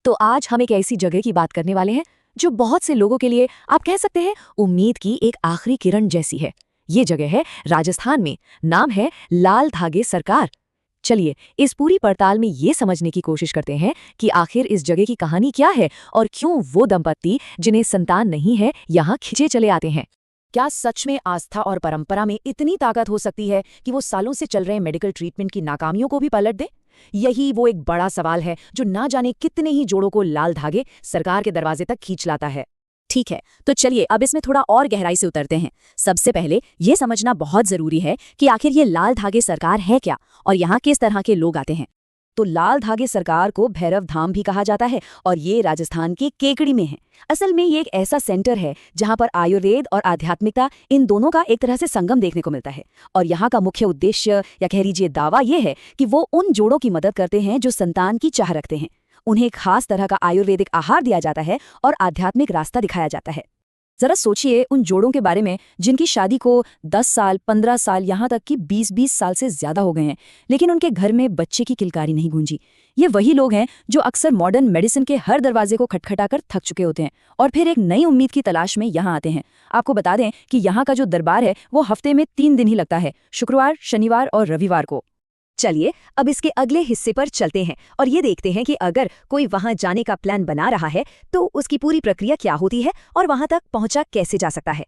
तो आज हम एक ऐसी जगह की बात करने वाले हैं जो बहुत से लोगों के लिए आप कह सकते हैं उम्मीद की एक आखिरी किरण जैसी है। ये जगह है राजस्थान में, नाम है लाल धागे सरकार। चलिए इस पूरी पड़ताल में ये समझने की कोशिश करते हैं कि आखिर इस जगह की कहानी क्या है और क्यों वो दंपत्ति जिन्हें संतान नहीं है यहाँ खिंचे चले आते हैं। क्या सच में आस्था और परंपरा में इतनी ताकत हो सकती है कि वो सालों से चल रहे मेडिकल ट्रीटमेंट की नाकामियों को भी पलट दे? यही वो एक बड़ा सवाल है जो ना जाने कितने ही जोड़ों को लाल धागे सरकार के दरवाजे तक खींच लाता है। ठीक है, तो चलिए अब इसमें थोड़ा और गहराई से उतरते हैं। सबसे पहले ये समझना बहुत जरूरी है कि आखिर ये लाल धागे सरकार है क्या और यहाँ किस तरह के लोग आते हैं। तो लाल धागे सरकार को भैरव धाम भी कहा जाता है और ये राजस्थान के केकड़ी में है। असल में ये एक ऐसा सेंटर है जहाँ पर आयुर्वेद और आध्यात्मिकता इन दोनों का एक तरह से संगम देखने को मिलता है। और यहाँ का मुख्य उद्देश्य या कह लीजिए दावा ये है कि वो उन जोड़ों की मदद करते हैं जो संतान की चाह रखते हैं। उन्हें खास तरह का आयुर्वेदिक आहार दिया जाता है और आध्यात्मिक रास्ता दिखाया जाता है। जरा सोचिए उन जोड़ों के बारे में जिनकी शादी को 10 साल, 15 साल, यहाँ तक कि 20-20 साल से ज्यादा हो गए हैं, लेकिन उनके घर में बच्चे की किलकारी नहीं गूंजी। ये वही लोग हैं जो अक्सर मॉडर्न मेडिसिन के हर दरवाजे को खटखटाकर थक चुके होते हैं और फिर एक नई उम्मीद की तलाश में यहाँ आते हैं। आपको बता दें कि यहाँ का जो दरबार है वो हफ्ते में 3 दिन ही लगता है, शुक्रवार, शनिवार और रविवार को। चलिए अब इसके अगले हिस्से पर चलते हैं और ये देखते हैं कि अगर कोई वहां जाने का प्लान बना रहा है तो उसकी पूरी प्रक्रिया क्या होती है और वहां तक पहुंचा कैसे जा सकता है।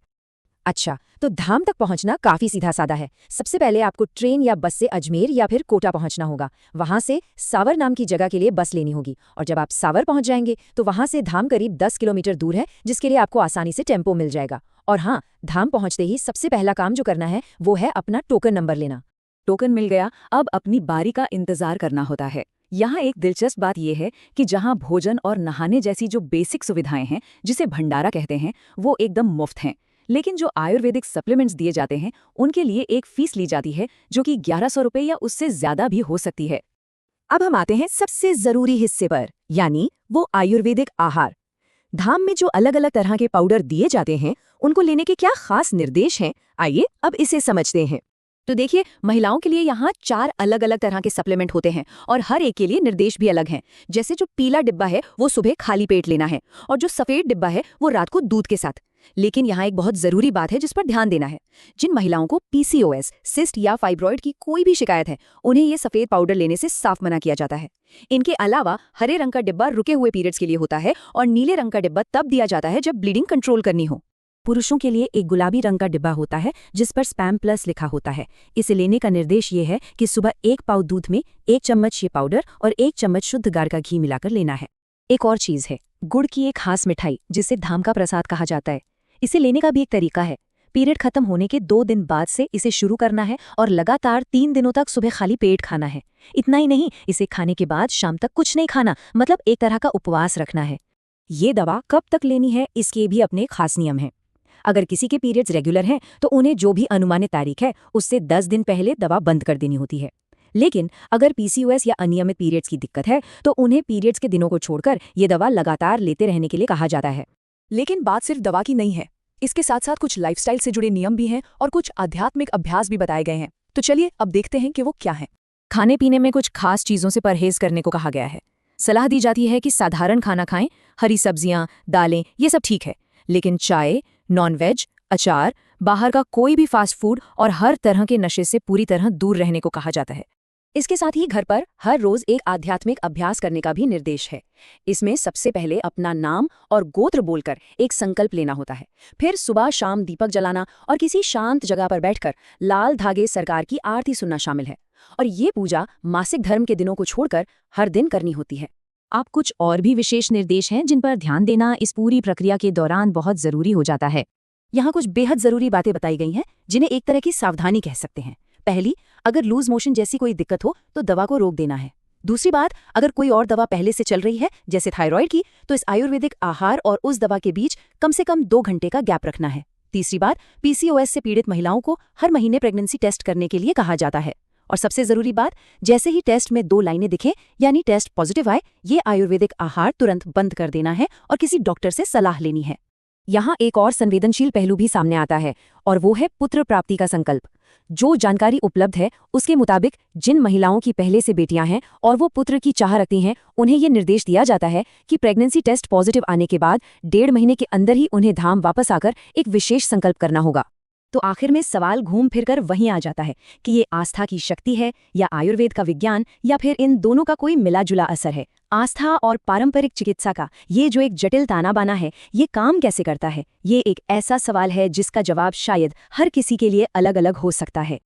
अच्छा, तो धाम तक पहुंचना काफी सीधा साधा है। सबसे पहले आपको ट्रेन या बस से अजमेर या फिर कोटा पहुंचना होगा। वहां से सावर नाम की जगह के लिए बस लेनी होगी और जब आप सावर पहुंच जाएंगे तो वहां से धाम करीब 10 किलोमीटर दूर है, जिसके लिए आपको आसानी से टेम्पो मिल जाएगा। और हाँ, धाम पहुंचते ही सबसे पहला काम जो करना है वो है अपना टोकन नंबर लेना। टोकन मिल गया, अब अपनी बारी का इंतजार करना होता है। यहाँ एक दिलचस्प बात यह है कि जहाँ भोजन और नहाने जैसी जो बेसिक सुविधाएं हैं, जिसे भंडारा कहते हैं, वो एकदम मुफ्त हैं। लेकिन जो आयुर्वेदिक सप्लीमेंट्स दिए जाते हैं उनके लिए एक फीस ली जाती है जो कि 1100 रुपये या उससे ज्यादा भी हो सकती है। अब हम आते हैं सबसे जरूरी हिस्से पर, यानी वो आयुर्वेदिक आहार। धाम में जो अलग अलग तरह के पाउडर दिए जाते हैं उनको लेने के क्या खास निर्देश हैं, आइए अब इसे समझते हैं। तो देखिए, महिलाओं के लिए यहाँ 4 अलग अलग तरह के सप्लीमेंट होते हैं और हर एक के लिए निर्देश भी अलग हैं। जैसे जो पीला डिब्बा है वो सुबह खाली पेट लेना है और जो सफेद डिब्बा है वो रात को दूध के साथ। लेकिन यहाँ एक बहुत जरूरी बात है जिस पर ध्यान देना है। जिन महिलाओं को पीसीओएस, सिस्ट या फाइब्रॉइड की कोई भी शिकायत है, उन्हें ये सफेद पाउडर लेने से साफ मना किया जाता है। इनके अलावा हरे रंग का डिब्बा रुके हुए पीरियड्स के लिए होता है और नीले रंग का डिब्बा तब दिया जाता है जब ब्लीडिंग कंट्रोल करनी हो। पुरुषों के लिए एक गुलाबी रंग का डिब्बा होता है जिस पर स्पैम प्लस लिखा होता है। इसे लेने का निर्देश ये है कि सुबह 1 पाव दूध में 1 चम्मच ये पाउडर और 1 चम्मच शुद्ध गार का घी मिलाकर लेना है। एक और चीज है, गुड़ की एक खास मिठाई जिसे धाम का प्रसाद कहा जाता है। इसे लेने का भी एक तरीका है। पीरियड खत्म होने के 2 दिन बाद से इसे शुरू करना है और लगातार 3 दिनों तक सुबह खाली पेट खाना है। इतना ही नहीं, इसे खाने के बाद शाम तक कुछ नहीं खाना, मतलब एक तरह का उपवास रखना है। ये दवा कब तक लेनी है इसके भी अपने खास नियम हैं। अगर किसी के पीरियड्स रेगुलर हैं तो उन्हें जो भी अनुमानित तारीख है उससे 10 दिन पहले दवा बंद कर देनी होती है। लेकिन अगर पीसीओएस या अनियमित पीरियड्स की दिक्कत है तो उन्हें पीरियड्स के दिनों को छोड़कर ये दवा लगातार लेते रहने के लिए कहा जाता है। लेकिन बात सिर्फ दवा की नहीं है, इसके साथ साथ कुछ लाइफस्टाइल से जुड़े नियम भी हैं और कुछ आध्यात्मिक अभ्यास भी बताए गए हैं। तो चलिए अब देखते हैं कि वो क्या है। खाने पीने में कुछ खास चीजों से परहेज करने को कहा गया है। सलाह दी जाती है कि साधारण खाना खाएं, हरी सब्जियां, दालें, ये सब ठीक है, लेकिन चाय, नॉनवेज, अचार, बाहर का कोई भी फास्ट फूड और हर तरह के नशे से पूरी तरह दूर रहने को कहा जाता है। इसके साथ ही घर पर हर रोज एक आध्यात्मिक अभ्यास करने का भी निर्देश है। इसमें सबसे पहले अपना नाम और गोत्र बोलकर एक संकल्प लेना होता है। फिर सुबह शाम दीपक जलाना और किसी शांत जगह पर बैठकर लाल धागे सरकार की आरती सुनना शामिल है। और ये पूजा मासिक धर्म के दिनों को छोड़कर हर दिन करनी होती है। आप कुछ और भी विशेष निर्देश हैं जिन पर ध्यान देना इस पूरी प्रक्रिया के दौरान बहुत जरूरी हो जाता है। यहाँ कुछ बेहद जरूरी बातें बताई गई हैं जिन्हें एक तरह की सावधानी कह सकते हैं। पहली, अगर लूज मोशन जैसी कोई दिक्कत हो तो दवा को रोक देना है। दूसरी बात, अगर कोई और दवा पहले से चल रही है जैसे थायराइड की, तो इस आयुर्वेदिक आहार और उस दवा के बीच कम से कम 2 घंटे का गैप रखना है। तीसरी बात, पीसीओएस से पीड़ित महिलाओं को हर महीने प्रेगनेंसी टेस्ट करने के लिए कहा जाता है। और सबसे जरूरी बात, जैसे ही टेस्ट में 2 लाइनें दिखे यानी टेस्ट पॉजिटिव आए, ये आयुर्वेदिक आहार तुरंत बंद कर देना है और किसी डॉक्टर से सलाह लेनी है। यहाँ एक और संवेदनशील पहलू भी सामने आता है, और वो है पुत्र प्राप्ति का संकल्प। जो जानकारी उपलब्ध है उसके मुताबिक जिन महिलाओं की पहले से बेटियां हैं और वो पुत्र की चाह रखती हैं, उन्हें ये निर्देश दिया जाता है कि प्रेगनेंसी टेस्ट पॉजिटिव आने के बाद 1.5 महीने के अंदर ही उन्हें धाम वापस आकर एक विशेष संकल्प करना होगा। तो आखिर में सवाल घूम फिरकर वहीं आ जाता है कि ये आस्था की शक्ति है, या आयुर्वेद का विज्ञान, या फिर इन दोनों का कोई मिला जुला असर है। आस्था और पारंपरिक चिकित्सा का ये जो एक जटिल ताना बाना है, ये काम कैसे करता है? ये एक ऐसा सवाल है जिसका जवाब शायद हर किसी के लिए अलग अलग हो सकता है।